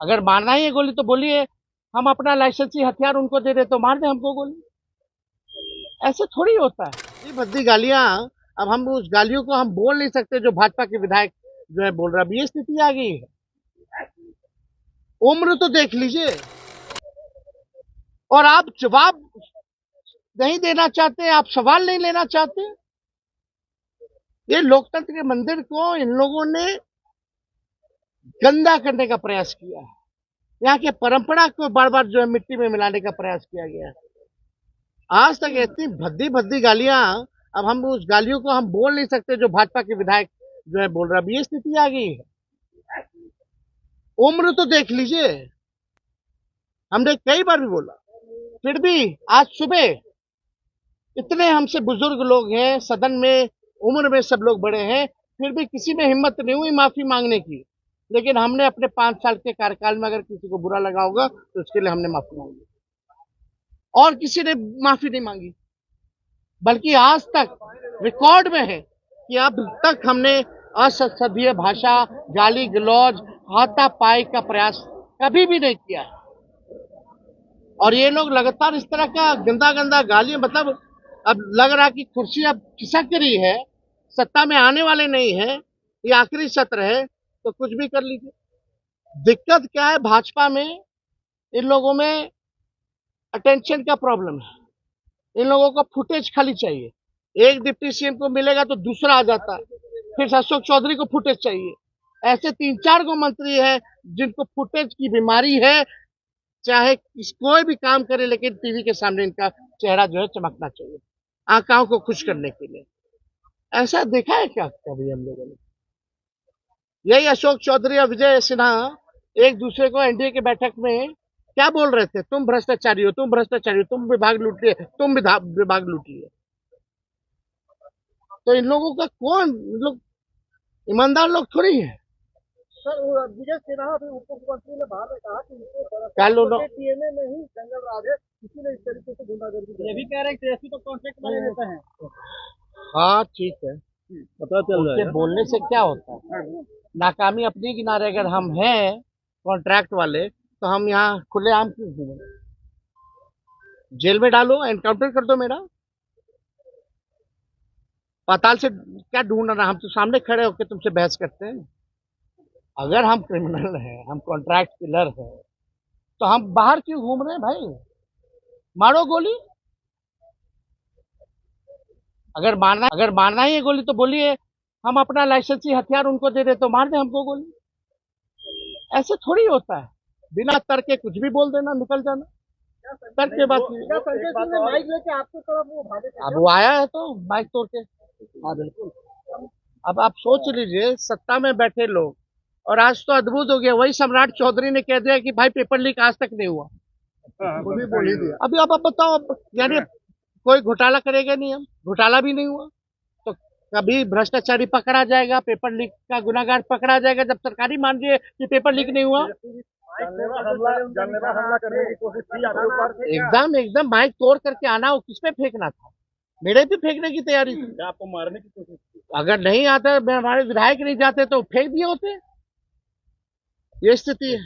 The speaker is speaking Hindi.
अगर मारना ही है गोली तो बोलिए, हम अपना लाइसेंसी हथियार उनको दे दे तो मार दे हमको गोली। ऐसे थोड़ी होता है। ये भद्दी गालियां, अब हम उस गालियों को हम बोल नहीं सकते जो भाजपा के विधायक जो है बोल रहा है। अब ये स्थिति आ गई है। उम्र तो देख लीजिए, और आप जवाब नहीं देना चाहते, आप सवाल नहीं लेना चाहते। ये लोकतंत्र के मंदिर को इन लोगों ने गंदा करने का प्रयास किया है। यहाँ के परंपरा को बार बार जो है मिट्टी में मिलाने का प्रयास किया गया है। आज तक इतनी भद्दी भद्दी गालियां, अब हम उस गालियों को हम बोल नहीं सकते जो भाजपा के विधायक जो है बोल रहा है। अब ये स्थिति आ गई है। उम्र तो देख लीजिए, हमने कई बार भी बोला, फिर भी आज सुबह इतने हमसे बुजुर्ग लोग हैं सदन में, उम्र में सब लोग बड़े हैं, फिर भी किसी में हिम्मत नहीं हुई माफी मांगने की। लेकिन हमने अपने 5 साल के कार्यकाल में अगर किसी को बुरा लगा होगा तो उसके लिए हमने माफी मांगी, और किसी ने माफी नहीं मांगी। बल्कि आज तक रिकॉर्ड में है कि अब तक हमने असंसदीय भाषा, गाली गलौज, हाथापाई का प्रयास कभी भी नहीं किया है। और ये लोग लगातार इस तरह का गंदा गंदा गाली, मतलब अब लग रहा कि कुर्सी अब खिसक रही है, सत्ता में आने वाले नहीं है, ये आखिरी सत्र है तो कुछ भी कर लीजिए। दिक्कत क्या है भाजपा में, इन लोगों में अटेंशन का प्रॉब्लम है। इन लोगों को फुटेज खाली चाहिए। एक डिप्टी सीएम को मिलेगा तो दूसरा आ जाता है, फिर अशोक चौधरी को फुटेज चाहिए। ऐसे 3-4 को मंत्री है जिनको फुटेज की बीमारी है। चाहे कोई भी काम करे, लेकिन टीवी के सामने इनका चेहरा जो है चमकना चाहिए, आंखों को खुश करने के लिए। ऐसा देखा है क्या कभी हम लोगों ने? यही अशोक चौधरी और विजय सिन्हा एक दूसरे को एनडीए की बैठक में क्या बोल रहे थे? तुम भ्रष्टाचारी हो, तुम भ्रष्टाचारी हो, तुम विभाग लूट लिए, तुम विभाग लूट लिए। तो इन लोगों का कौन, लोग ईमानदार लोग थोड़ी है। सर वो विजय सिन्हा भी उप मुख्यमंत्री ने बाद में कहा कि क्या लोग टीएमए में ही जंगल राज है, किसी ने इस तरीके से गुंडागर्दी की। ये भी कह रहे हैं कि तो कॉन्ट्रैक्ट बना देते हैं। हाँ ठीक है, पता चल रहा है बोलने से क्या होता है? नाकामी अपनी किनारे अगर हम हैं कॉन्ट्रैक्ट वाले, तो हम यहाँ खुलेआम क्यों घूमें? जेल में डालो, एनकाउंटर कर दो मेरा। पाताल से क्या ढूंढ रहा? हम तो सामने खड़े होकर तुमसे बहस करते हैं। अगर हम क्रिमिनल हैं, हम कॉन्ट्रैक्ट किलर हैं, तो हम बाहर क्यों घूम रहे हैं भाई? मारो गोली। अगर मारना ही है गोली तो बोलिए, हम अपना लाइसेंसी हथियार उनको दे दे तो मार दे हमको गोली। ऐसे थोड़ी होता है। बिना तर्क के कुछ भी बोल देना, निकल जाना। तर्क के बात नहीं। संजय सिंह ने माइक लेके आपकी तरफ वो भागे थे। अब वो आया है तो माइक तोड़ के। हाँ बिल्कुल। अब आप सोच लीजिए, सत्ता में बैठे लोग, और आज तो अद्भुत हो गया, वही सम्राट चौधरी ने कह दिया कि भाई पेपर लीक आज तक नहीं हुआ। वो भी बोल ही दिया। अभी अब आप बताओ, अब यानी कोई घोटाला करेगा नहीं, हम घोटाला भी नहीं हुआ तो कभी भ्रष्टाचारी पकड़ा जाएगा, पेपर लीक का गुनाहगार पकड़ा जाएगा जब सरकारी मान रही है कि पेपर लीक नहीं हुआ। जानलेवा हमला करने की कोशिश की आपके ऊपर। एकदम एकदम माइक तोड़ करके आना, वो किस पे फेंकना था? मेरे पे फेंकने की तैयारी थी। आपको मारने की कोशिश की। अगर नहीं आता, हमारे विधायक नहीं जाते तो फेंक दिए होते। ये स्थिति है।